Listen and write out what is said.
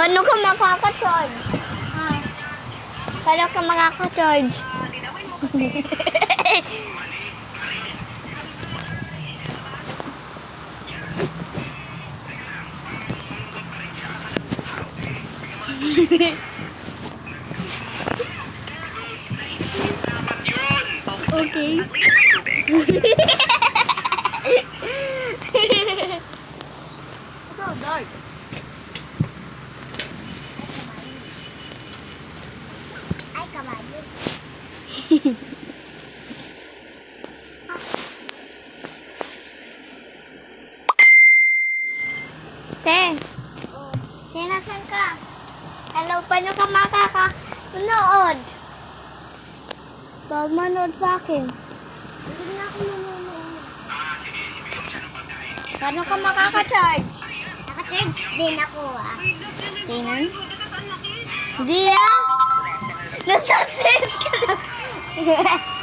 Paano ka makaka-charge? Paano ka makaka-charge? Okay. So dark. Ay, kabayo. Te. Te, nasan ka? Hello, paano ka makaka-manood? Bawag manood sa akin. Hindi na ako manonood. Paano ka makaka-charge? Naka-charge din ako Tingnan? Hindi Nasuccess ka lang.